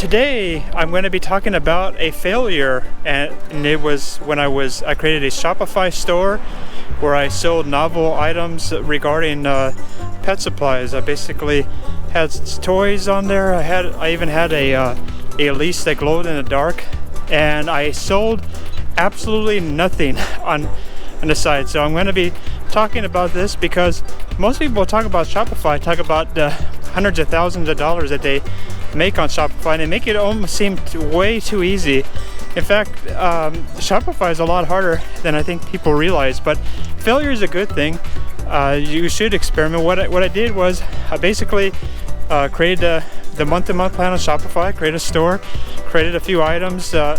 Today I'm going to be talking about a failure, and it was when I created a Shopify store where I sold novel items regarding pet supplies. I basically had toys on there. I even had a leash that glowed in the dark, and I sold absolutely nothing on the site. So I'm going to be talking about this because most people talk about Shopify, talk about the hundreds of thousands of dollars that they make on Shopify, and they make it almost seem way too easy. In fact, Shopify is a lot harder than I think people realize, but failure is a good thing. You should experiment. What I did was I basically created the month-to-month plan on Shopify, created a store, created a few items for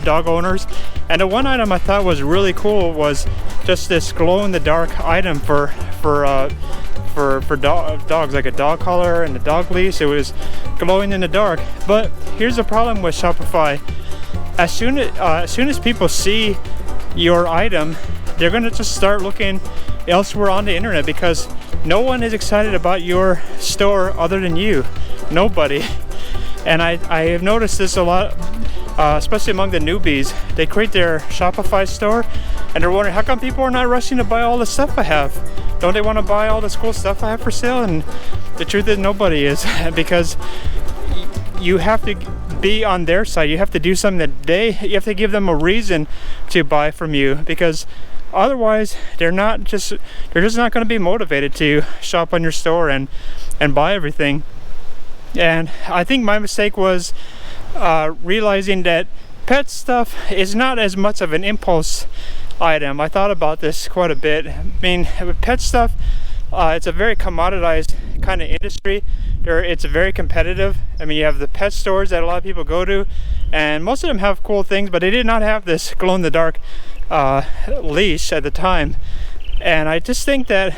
dog owners, and the one item I thought was really cool was just this glow-in-the-dark item for dogs, like a dog collar and a dog leash. It was glowing in the dark. But here's the problem with Shopify: as soon as people see your item, they're going to just start looking elsewhere on the internet, because no one is excited about your store other than you. Nobody. And I have noticed this a lot, especially among the newbies. They create their Shopify store and they're wondering, how come people are not rushing to buy all the stuff I have? Don't they want to buy all this cool stuff I have for sale? And the truth is, nobody is, because you have to be on their side. You have to do something you have to give them a reason to buy from you, because otherwise they're just not going to be motivated to shop on your store and buy everything. And I think my mistake was realizing that pet stuff is not as much of an impulse item. I thought about this quite a bit. I mean, with pet stuff, it's a very commoditized kind of industry. It's very competitive. I mean, you have the pet stores that a lot of people go to, and most of them have cool things, but they did not have this glow-in-the-dark leash at the time. And I just think that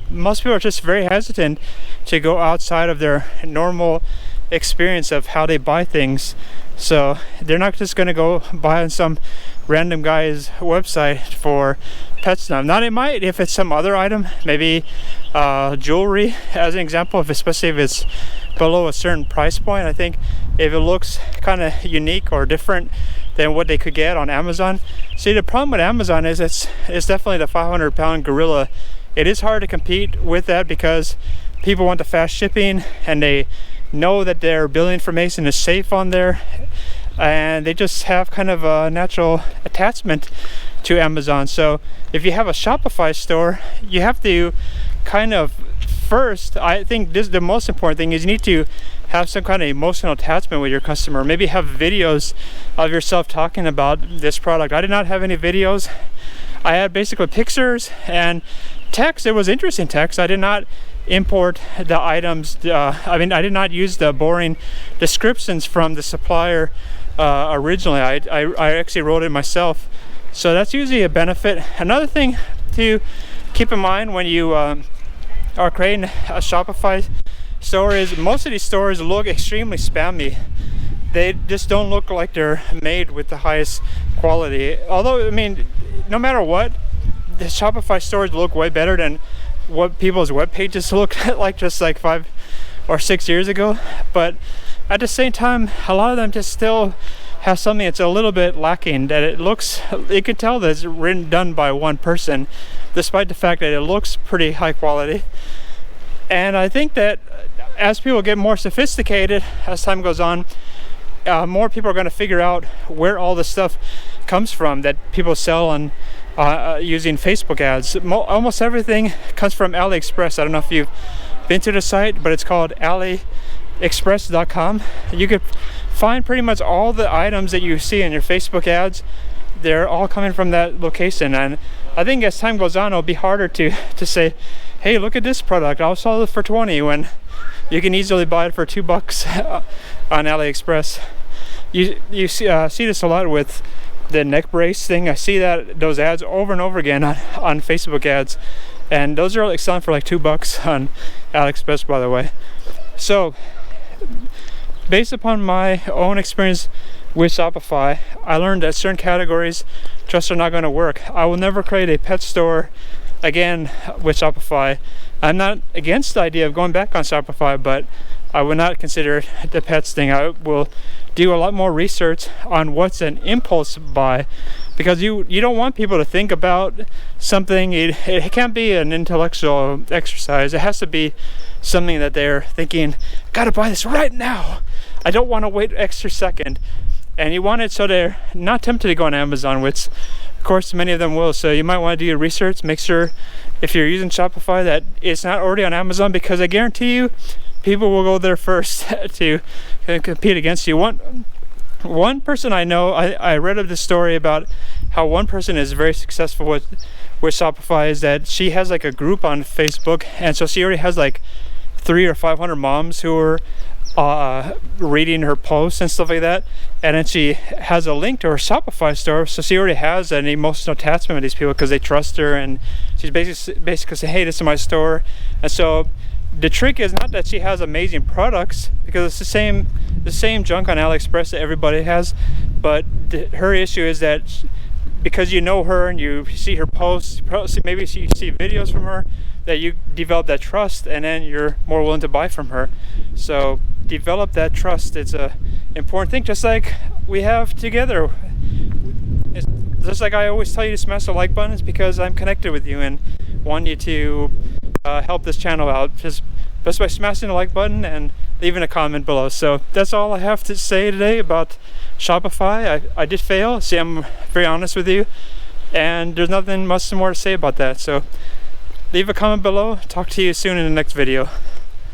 most people are just very hesitant to go outside of their normal experience of how they buy things. So they're not just going to go buy on some random guy's website for pet stuff. Now they might if it's some other item, maybe jewelry as an example, especially if it's below a certain price point. I think if it looks kind of unique or different than what they could get on Amazon. See, the problem with Amazon is it's definitely the 500-pound gorilla. It is hard to compete with that because people want the fast shipping, and they know that their billing information is safe on there, and they just have kind of a natural attachment to Amazon. So if you have a Shopify store, you have to kind of first, I think the most important thing is you need to have some kind of emotional attachment with your customer. Maybe have videos of yourself talking about this product. I did not have any videos. I had basically pictures and text. It was interesting text. I did not import the items. I did not use the boring descriptions from the supplier originally. I actually wrote it myself. So that's usually a benefit. Another thing to keep in mind when you are creating a Shopify store is most of these stores look extremely spammy. They just don't look like they're made with the highest quality. Although, I mean, no matter what, the Shopify stores look way better than what people's web pages looked like just like 5 or 6 years ago. But at the same time, a lot of them just still have something that's a little bit lacking, that you can tell that it's done by one person, despite the fact that it looks pretty high quality. And I think that as people get more sophisticated as time goes on, more people are going to figure out where all the stuff comes from that people sell on using Facebook ads. Almost everything comes from AliExpress. I don't know if you've been to the site, but it's called aliexpress.com. You could find pretty much all the items that you see in your Facebook ads. They're all coming from that location. And I think as time goes on, it'll be harder to say, hey, look at this product, I'll sell it for 20, when you can easily buy it for $2 on AliExpress. You see this a lot with the neck brace thing. I see those ads over and over again on Facebook ads, and those are selling for like $2 on AliExpress, by the way. So based upon my own experience with Shopify, I learned that certain categories just are not going to work. I will never create a pet store again with Shopify. I'm not against the idea of going back on Shopify, but I would not consider the pets thing. I will do a lot more research on what's an impulse buy, because you don't want people to think about something. It can't be an intellectual exercise. It has to be something that they're thinking, gotta buy this right now. I don't want to wait extra second. And you want it so they're not tempted to go on Amazon, which of course many of them will. So you might want to do your research. Make sure if you're using Shopify that it's not already on Amazon, because I guarantee you people will go there first to compete against you. One person I know, I read of this story about how one person is very successful with Shopify, is that she has like a group on Facebook, and so she already has like 300 or 500 moms who are reading her posts and stuff like that, and then she has a link to her Shopify store, so she already has an emotional attachment with these people because they trust her, and she's basically saying, hey, this is my store. And so the trick is not that she has amazing products, because it's the same junk on AliExpress that everybody has, but her issue is that because you know her and you see her posts, maybe you see videos from her, that you develop that trust, and then you're more willing to buy from her. So develop that trust. It's a important thing, just like we have together. It's just like I always tell you to smash the like button, is because I'm connected with you and want you to help this channel out just by smashing the like button and leaving a comment below. So that's all I have to say today about Shopify. I did fail. See, I'm very honest with you, and there's nothing much more to say about that. So leave a comment below. Talk to you soon in the next video.